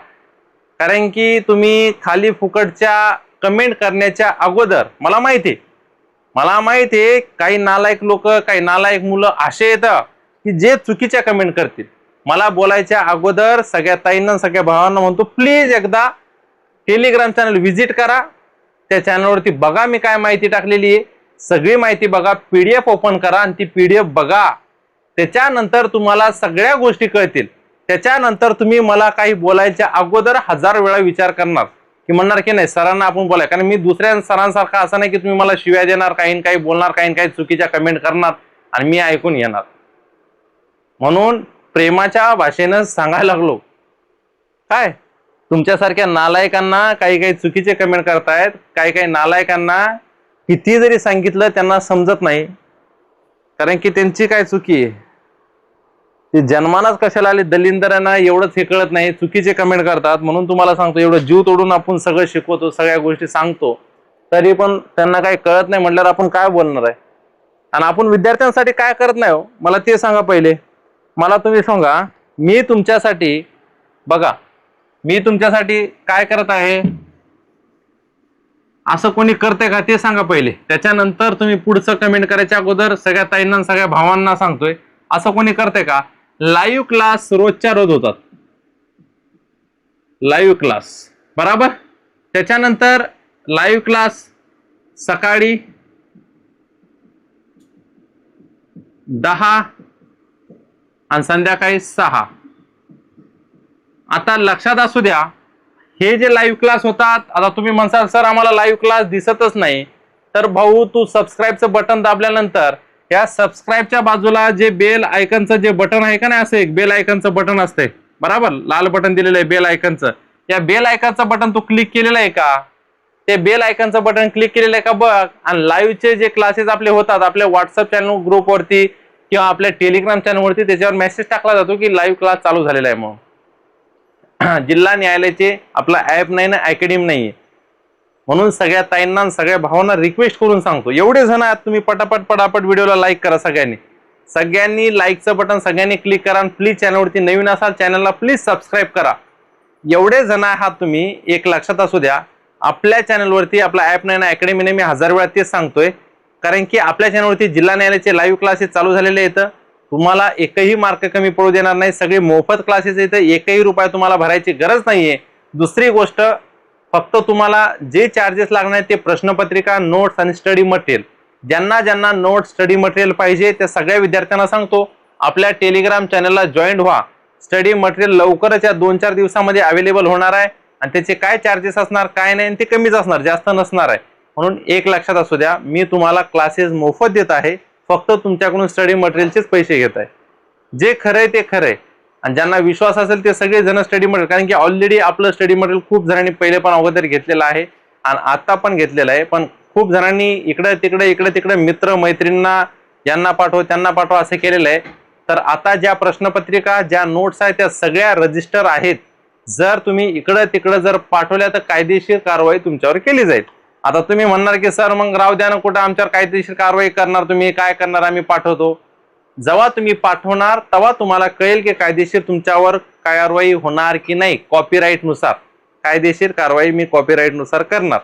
कारण की तुम्ही खाली फुकटच्या कमेंट करण्याच्या अगोदर मला माहिती आहे काही नालायक लोक, काही नालायक मुलं असे येतं की जे चुकीच्या कमेंट करतील. मला बोलायच्या अगोदर सगळ्या ताईंना सगळ्या भावांना म्हणतो, प्लीज एकदा टेलिग्राम चॅनल व्हिजिट करा. त्या चॅनलवरती बघा मी काय माहिती टाकलेली आहे, सगळी माहिती बघा. PDF ओपन करा आणि ती PDF बघा. त्याच्यानंतर तुम्हाला सगळ्या गोष्टी कळतील. त्याच्यानंतर तुम्ही मला काही बोलायच्या अगोदर 1000 वेळा विचार करणार की म्हणणार की नाही सरांना आपण बोलाय. कारण मी दुसऱ्या सरांसारखा असं नाही की तुम्ही मला शिव्या देणार, काही बोलणार, काही चुकीच्या कमेंट करणार आणि मी ऐकून येणार. म्हणून प्रेमाच्या भाषेनं सांगायला लागलो, काय तुमच्यासारख्या नालायकांना काही चुकीचे कमेंट करतायत. काही नालायकांना किती जरी सांगितलं त्यांना समजत नाही. कारण की त्यांची काय चुकी आहे, ते जन्मानाच कशाला आले दलिंदरांना एवढंच हे कळत नाही, चुकीचे कमेंट करतात. म्हणून तुम्हाला सांगतो, एवढं जीव तोडून आपण सगळं शिकवतो, सगळ्या गोष्टी सांगतो, तरी पण त्यांना काही कळत नाही म्हटल्यावर आपण काय बोलणार आहे. आणि आपण विद्यार्थ्यांसाठी काय करत नाही हो, मला ते सांगा पहिले. मला तुम्ही सांगा, मी तुमच्यासाठी काय करत आहे, असं कोणी करते का ते सांगा पहिले. त्याच्यानंतर तुम्ही पुढचं कमेंट करायच्या अगोदर सगळ्या ताईंना सगळ्या भावांना सांगतोय, असं कोणी करते का? लाईव्ह क्लास रोजच्या रोज होतात, लाईव्ह क्लास, बरोबर. त्याच्यानंतर लाईव्ह क्लास सकाळी 10 आणि संध्याकाळी 6. आता लक्षात असू द्या, हे जे लाईव्ह क्लास होतात, आता तुम्ही म्हणसाल सर आम्हाला लाईव्ह क्लास दिसतच नाही, तर भाऊ तू सबस्क्राईबचं बटन दाबल्यानंतर या सबस्क्राईबच्या बाजूला जे बेल आयकनचं जे बटन आहे का नाही, असं एक बेल आयकनचं बटन असते, बरोबर, लाल बटन दिलेलं आहे बेल आयकनचं. या बेल आयकनचं बटन तू क्लिक केलेलं आहे का? ते बेल आयकनचं बटन क्लिक केलेलं आहे का बघ. आणि लाईव्हचे जे क्लासेस आपले होतात आपल्या व्हॉट्सअप चॅनल ग्रुपवरती किंवा आपल्या टेलिग्राम चॅनलवरती, त्याच्यावर मेसेज टाकला जातो की लाईव्ह क्लास चालू झालेला आहे. म्हणून जिल्हा न्यायालयाचे आपला ऍप नाही ना, अकॅडमी नाहीये. म्हणून सगळ्या ताईंना सगळ्या भावांना रिक्वेस्ट करून सांगतो, एवढे जण आहात तुम्ही, पटापट व्हिडिओला लाईक करा. सगळ्यांनी लाईकचं बटन सगळ्यांनी क्लिक करा. प्लीज चॅनलवरती नवीन असाल चॅनलला प्लीज सबस्क्राईब करा. एवढे जण आहात तुम्ही, एक लक्षात असू द्या, आपल्या चॅनलवरती आपला ऍप नाही ना, अकॅडमी नाही, मी 1000 वेळा तेच सांगतोय. कारण की आपल्या चॅनलवरती जिल्हा न्यायालयाचे लाईव्ह क्लासेस चालू झालेले आहेत. तुम्हाला एकही मार्क कमी पडू देणार नाही, सगळे मोफत क्लासेस आहेत, एकही रुपया तुम्हाला भरायची गरज नाहीये. दुसरी गोष्ट, फक्त तुम्हाला जे चार्जेस लागणार आहेत ते प्रश्नपत्रिका, नोट्स आणि स्टडी मटेरियल. ज्यांना नोट्स स्टडी मटेरियल पाहिजे त्या सगळ्या विद्यार्थ्यांना सांगतो, आपल्या टेलिग्राम चॅनलला जॉईन व्हा. स्टडी मटेरियल लवकरच या 2-4 दिवसामध्ये अवेलेबल होणार आहे आणि त्याचे काय चार्जेस असणार काय नाही, ते कमीच असणार, जास्त नसणार आहे. म्हणून एक लक्षात असू द्या, मी तुम्हाला क्लासेस मोफत देत आहे, फक्त तुमच्याकडून स्टडी मटेरियलचेच पैसे घेत आहे. जे खरंय ते खरंय. आणि ज्यांना विश्वास असेल ते सगळे जण स्टडी मटेरियल, कारण की ऑलरेडी आपलं स्टडी मटेरियल खूप जणांनी पहिले पण अगोदर घेतलेलं आहे आणि आता पण घेतलेलं आहे. पण खूप जणांनी इकडे तिकडे मित्र मैत्रिणींना यांना पाठव त्यांना पाठव असं केलेलं आहे. तर आता ज्या प्रश्नपत्रिका, ज्या नोट्स आहेत त्या सगळ्या रजिस्टर आहेत. जर तुम्ही इकडे तिकडे जर पाठवल्या तर कायदेशीर कारवाई तुमच्यावर केली जाईल. आता तुम्ही म्हणणार की सर मग राव द्या ना, कुठं आमच्यावर कायदेशीर कारवाई करणार, तुम्ही काय करणार, आम्ही पाठवतो. जेव्हा तुम्ही पाठवणार तेव्हा तुम्हाला कळेल की कायदेशीर तुमच्यावर कारवाई होणार की नाही. कॉपीराईट नुसार कायदेशीर कारवाई मी कॉपीराईट नुसार करणार.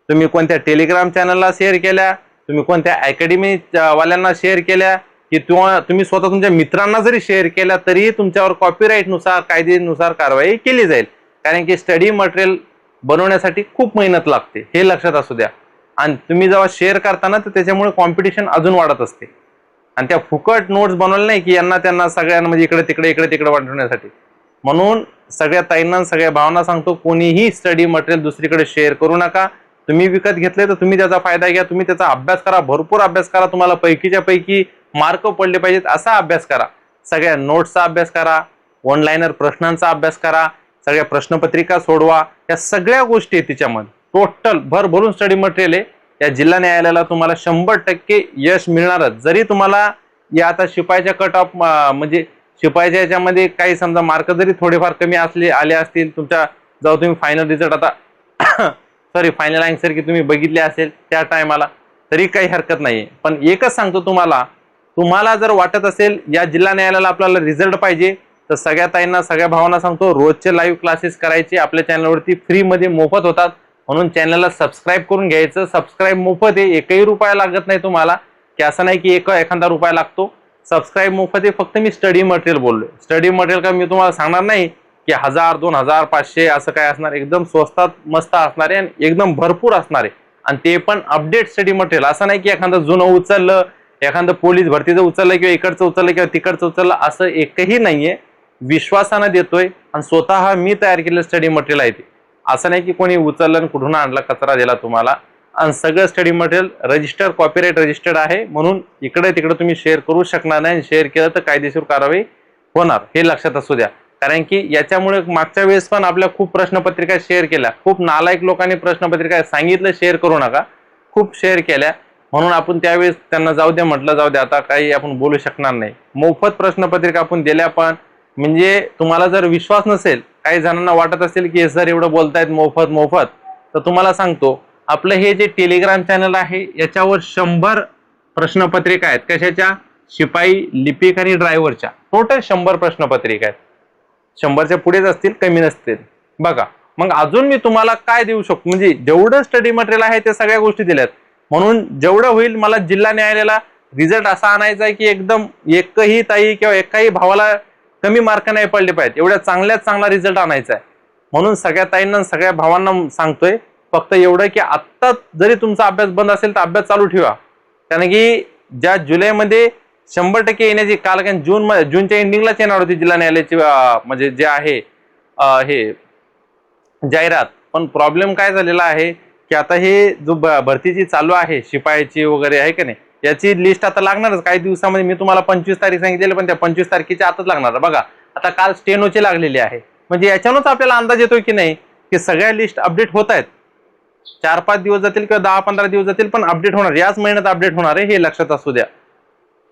तुम्ही कोणत्या टेलिग्राम चॅनलला शेअर केल्या, तुम्ही कोणत्या अकॅडमी वाल्यांना शेअर केल्या, की तुम्ही स्वतः तुमच्या मित्रांना जरी शेअर केल्या तरी तुमच्यावर कॉपीराईट नुसार कायदेनुसार कारवाई केली जाईल. कारण की स्टडी मटेरियल बनवण्यासाठी खूप मेहनत लागते, हे लक्षात असू द्या. आणि तुम्ही जेव्हा शेअर करताना तर त्याच्यामुळे कॉम्पिटिशन अजून वाढत असते. आणि त्या फुकट नोट्स बनवल्या नाही की यांना त्यांना सगळ्यांना म्हणजे इकडे तिकडे वाटवण्यासाठी. म्हणून सगळ्या ताईंना सगळ्या भावना सांगतो, कोणीही स्टडी मटेरियल दुसरीकडे शेअर करू नका. तुम्ही विकत घेतले तर तुम्ही त्याचा फायदा घ्या, तुम्ही त्याचा अभ्यास करा, भरपूर अभ्यास करा, तुम्हाला पैकीच्या पैकी मार्क पडले पाहिजेत असा अभ्यास करा. सगळ्या नोट्सचा अभ्यास करा, ऑनलाईनर प्रश्नांचा अभ्यास करा, सगळ्या प्रश्नपत्रिका सोडवा. या सगळ्या गोष्टी आहेत तिच्यामध्ये. टोटल भरभरून स्टडी मटेरियल आहे. या जिल्हा न्यायालयाला तुम्हाला 100% यश मिळणारच. जरी तुम्हाला या आता शिपाईच्या कट ऑफ म्हणजे शिपाईच्या याच्यामध्ये काही समजा मार्क जरी थोडेफार कमी आले असतील तुमच्या, जेव्हा तुम्ही फायनल रिझल्ट आता सॉरी फायनल आन्सर की तुम्ही बघितले असेल त्या टायमाला, तरी काही हरकत नाही. पण एकच सांगतो तुम्हाला जर वाटत असेल या जिल्हा न्यायालयाला आपल्याला रिझल्ट पाहिजे तर सगळ्या ताईंना सगळ्या भावांना सांगतो, रोजचे लाईव्ह क्लासेस करायचे आपल्या चॅनलवरती फ्रीमध्ये मोफत होतात. म्हणून चॅनलला सबस्क्राईब करून घ्यायचं. सबस्क्राईब मोफत आहे, एकही रुपया लागत नाही तुम्हाला, की असं नाही की एखादा रुपया लागतो. सबस्क्राईब मोफत आहे. फक्त मी स्टडी मटेरियल बोललोय. स्टडी मटेरियल का मी तुम्हाला सांगणार नाही की 1000, 2000, 500 असं काय असणार. एकदम स्वस्तात मस्त असणार आहे आणि एकदम भरपूर असणार आहे. आणि ते पण अपडेट स्टडी मटेरियल. असं नाही की एखादं जुनं उचललं, एखादं पोलीस भरतीचं उचललं किंवा इकडचं उचललं किंवा तिकडचं उचललं, असं एकही नाहीये. विश्वासानं देतोय आणि स्वतः मी तयार केलेलं स्टडी मटेरियल आहे ते. असं नाही की कोणी उचललं आणि कुठून आणला कचरा दिला तुम्हाला. आणि सगळं study material register copyright registered आहे. म्हणून इकडे तिकडे तुम्ही शेअर करू शकणार नाही. शेअर केलं तर कायदेशीर कारवाई होणार, हे लक्षात असू द्या. कारण की याच्यामुळे मागच्या वेळेस पण आपल्या खूप प्रश्नपत्रिका शेअर केल्या. खूप नालायक लोकांनी प्रश्नपत्रिका सांगितलं शेअर करू नका, खूप शेअर केल्या. म्हणून आपण त्यावेळेस त्यांना जाऊ द्या म्हटलं, जाऊ द्या आता काही आपण बोलू शकणार नाही. मोफत प्रश्नपत्रिका आपण दिल्या. पण म्हणजे तुम्हाला जर विश्वास नसेल, काही जणांना वाटत असेल की सर एवढं बोलतायत मोफत, तर तुम्हाला सांगतो आपलं हे जे टेलिग्राम चॅनल आहे याच्यावर 100 प्रश्नपत्रिका आहेत. कशाच्या? शिपाई, लिपिक आणि ड्रायव्हरच्या. टोटल 100 प्रश्नपत्रिका आहेत. 100च्या पुढेच असतील, कमी नसतील. बघा मग अजून मी तुम्हाला काय देऊ शकतो, म्हणजे जेवढं स्टडी मटेरियल आहे ते सगळ्या गोष्टी दिल्यात. म्हणून जेवढं होईल मला जिल्हा न्यायालयाला रिझल्ट असा आणायचा आहे की एकदम एकही ताई किंवा एकाही भावाला कमी मार्क नाही पडले पाहिजेत, एवढ्या चांगला रिझल्ट आणायचा आहे. म्हणून सगळ्या ताईंना सगळ्या भावांना सांगतोय फक्त एवढं की आत्ता जरी तुमचा अभ्यास बंद असेल तर अभ्यास चालू ठेवा. कारण की ज्या जुलैमध्ये 100% येण्याची काल जूनच्या एंडिंगलाच येणार होती जिल्हा न्यायालयाची म्हणजे जे आहे हे जाहिरात. पण प्रॉब्लेम काय झालेला आहे की आता हे जो भरतीची चालू आहे शिपायाची वगैरे आहे की नाही, याची लिस्ट आता लागणारच काही दिवसामध्ये. मी तुम्हाला 25 तारीख सांगितलेली, पण त्या 25 तारखेच्या आतच लागणार. बघा आता काल स्टेनोची लागलेली आहे. म्हणजे याच्यानंच आपल्याला अंदाज येतोय की नाही की सगळ्या लिस्ट अपडेट होत आहेत. 4-5 दिवस जातील किंवा 10-15 दिवस जातील, पण अपडेट होणार, याच महिन्यात अपडेट होणार आहे, हे लक्षात असू द्या.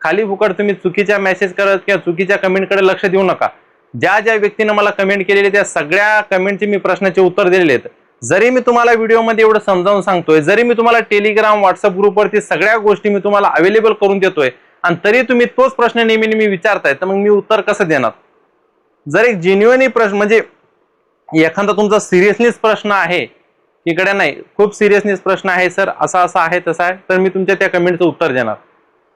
खाली फुकट तुम्ही चुकीच्या मेसेज करत किंवा चुकीच्या कमेंटकडे लक्ष देऊ नका. ज्या व्यक्तीने मला कमेंट केलेली त्या सगळ्या कमेंटचे मी प्रश्नाचे उत्तर दिलेले आहेत. जरी मी तुम्हाला व्हिडिओमध्ये एवढं समजावून सांगतोय, जरी मी तुम्हाला टेलिग्राम व्हॉट्सअप ग्रुपवरती सगळ्या गोष्टी मी तुम्हाला अवेलेबल करून देतोय, आणि तरी तुम्ही तोच प्रश्न नेहमी विचारताय, तर मग मी उत्तर कसं देणार? जर एक जेन्युइन प्रश्न म्हणजे एखादा तुमचा सिरियसनेस प्रश्न आहे, इकडे नाही खूप सिरियसनेस प्रश्न आहे सर असा आहे तसा आहे, तर मी तुमच्या त्या कमेंटचं उत्तर देणार.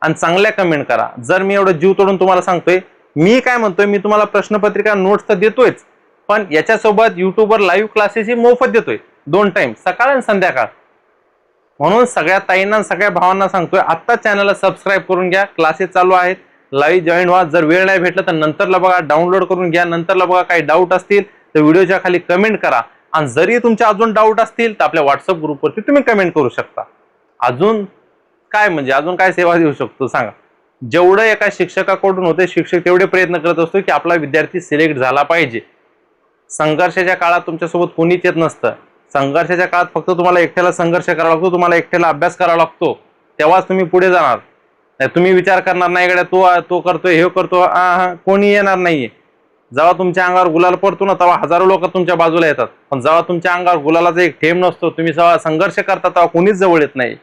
आणि चांगल्या कमेंट करा. जर मी एवढं जीव तोडून तुम्हाला सांगतोय, मी काय म्हणतोय, मी तुम्हाला प्रश्नपत्रिका नोट्स तर देतोयच, पण याच्यासोबत युट्यूबवर लाईव्ह क्लासेस मोफत देतोय 2 टाइम, सकाळ आणि संध्याकाळ. म्हणून सगळ्या ताईंना सगळ्या भावांना सांगतोय, आत्ता चॅनलला सबस्क्राईब करून घ्या. क्लासेस चालू आहेत, लाईव्ह जॉईन व्हा. जर वेळ नाही भेटला तर नंतरला बघा, डाउनलोड करून घ्या. नंतरला बघा, काही डाऊट असतील तर व्हिडिओच्या खाली कमेंट करा. आणि जरी तुमचे अजून डाऊट असतील तर आपल्या व्हॉट्सअप ग्रुपवरती तुम्ही कमेंट करू शकता. अजून काय म्हणजे अजून काय सेवा देऊ शकतो सांगा? जेवढं एका शिक्षकाकडून होते, शिक्षक तेवढे प्रयत्न करत असतो की आपला विद्यार्थी सिलेक्ट झाला पाहिजे. संघर्षाच्या काळात तुमच्यासोबत कोणीच येत नसतं. संघर्षाच्या काळात फक्त तुम्हाला एकट्याला संघर्ष करावा लागतो, तुम्हाला एकट्याला अभ्यास करावा लागतो, तेव्हाच तुम्ही पुढे जाणार. तुम्ही विचार करणार नाही गड्या तो करतोय हे करतो, कोणी येणार नाहीये. जेव्हा तुमच्या अंगावर गुलाल पडतो ना, तेव्हा हजारो लोक तुमच्या बाजूला येतात. पण जेव्हा तुमच्या अंगावर गुलालाचा एक थेंब नसतो, तुम्ही जेव्हा संघर्ष करता तेव्हा कोणीच जवळ येत नाही.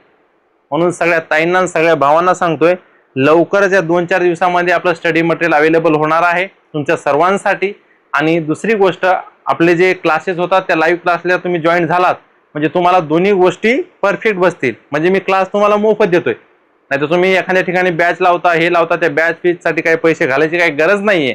म्हणून सगळ्या ताईंना सगळ्या भावांना सांगतोय, लवकरच या 2-4 दिवसामध्ये आपलं स्टडी मटेरियल अवेलेबल होणार आहे तुमच्या सर्वांसाठी। आणि दुसरी गोष्ट, आपले जे क्लासेस होतात त्या लाईव्ह क्लासला तुम्ही जॉईन झालात म्हणजे तुम्हाला दोन्ही गोष्टी परफेक्ट बसतील। म्हणजे मी क्लास तुम्हाला मोफत देतोय, नाहीतर तुम्ही एखाद्या ठिकाणी बॅच लावता, हे लावता, त्या बॅच फीसाठी काही पैसे घालायची काही गरज नाहीये।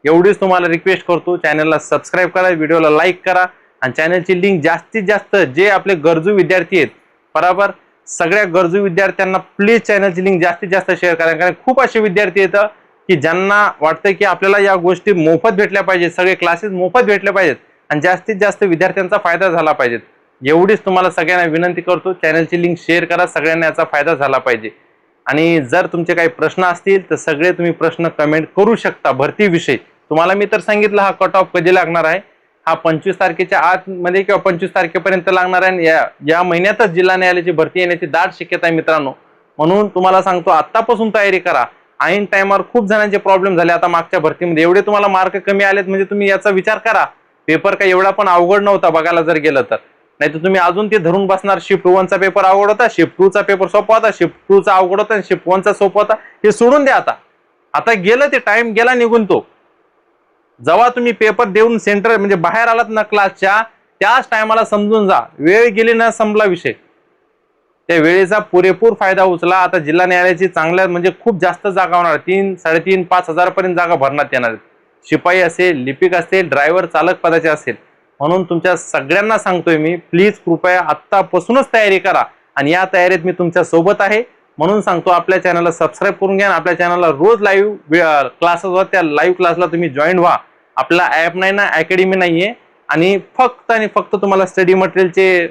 एवढीच तुम्हाला रिक्वेस्ट करतो, चॅनलला सबस्क्राईब करा, व्हिडिओला लाईक करा आणि चॅनलची लिंक जास्तीत जास्त जे आपले गरजू विद्यार्थी आहेत, बरोबर, सगळ्या गरजू विद्यार्थ्यांना प्लीज चॅनलची लिंक जास्तीत जास्त शेअर करा। कारण खूप असे विद्यार्थी येतात की ज्यांना वाटतं की आपल्याला या गोष्टी मोफत भेटल्या पाहिजेत, सगळे क्लासेस मोफत भेटले पाहिजेत आणि जास्तीत जास्त विद्यार्थ्यांचा फायदा झाला पाहिजे। एवढीच तुम्हाला सगळ्यांना विनंती करतो, चॅनलची लिंक शेअर करा, सगळ्यांना याचा फायदा झाला पाहिजे। आणि जर तुमचे काही प्रश्न असतील तर सगळे तुम्ही प्रश्न कमेंट करू शकता भरतीविषयी। तुम्हाला मी तर सांगितलं हा कट ऑफ कधी लागणार आहे, हा 25 तारखेच्या आतमध्ये किंवा 25 तारखेपर्यंत लागणार आहे। या महिन्यातच जिल्हा न्यायालयाची भरती येण्याची दाट शक्यता आहे मित्रांनो। म्हणून तुम्हाला सांगतो आतापासून तयारी करा। ऐन टाइमवर खूप जणांचे प्रॉब्लेम झाले आता मागच्या भरतीमध्ये, एवढे तुम्हाला मार्क कमी आलेत म्हणजे तुम्ही याचा विचार करा, पेपर काय एवढा पण अवघड नव्हता बघायला जर गेलं तर। नाही तर तुम्ही अजून ते धरून बसणार, शिफ्ट 1 चा पेपर अवघड होता, शिफ्ट 2 चा पेपर सोपा होता, शिफ्ट 2 चा अवघड होता आणि शिफ्ट 1 चा सोपा होता, हे सोडून द्या आता। आता गेलं ते, टाइम गेला निघून तो। जेव्हा तुम्ही पेपर देऊन सेंटर म्हणजे बाहेर आलात ना क्लासच्या, त्याच टायमाला समजून जा वेळ गेली ना, संपला विषय। त्या वेळेचा पुरेपूर फायदा उचला। आता जिल्हा न्यायालयाची चांगल्या म्हणजे खूप जास्त जागा होणार, 3-3.5 हजार पर्यंत जागा भरण्यात येणार आहेत। शिपाई असेल, लिपिक असेल, ड्रायव्हर चालक पदाचे असेल। म्हणून तुमच्या सगळ्यांना सांगतोय मी, प्लीज कृपया आत्तापासूनच तयारी करा आणि या तयारीत मी तुमच्या सोबत आहे। म्हणून सांगतो आपल्या चॅनलला सबस्क्राईब करून घ्या, आपल्या चॅनलला रोज लाईव्ह क्लासेस होतात, त्या लाईव्ह क्लासला तुम्ही जॉईन व्हा। आपला ऍप नाही ना, अकॅडमी नाहीये आणि फक्त तुम्हाला स्टडी मटेरियलचे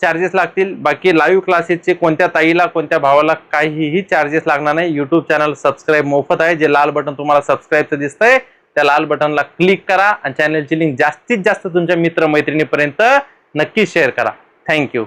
चार्जेस लागतील। बाकी लाईव्ह क्लासेसचे कोणत्या ताईला कोणत्या भावाला काहीही चार्जेस लागणार नाही। युट्यूब चॅनल सबस्क्राईब मोफत आहे। जे लाल बटन तुम्हाला सबस्क्राईबचं दिसतंय त्या लाल बटनला क्लिक करा आणि चॅनलची लिंक जास्तीत जास्त तुमच्या मित्र मैत्रिणीपर्यंत नक्की शेअर करा। थँक्यू।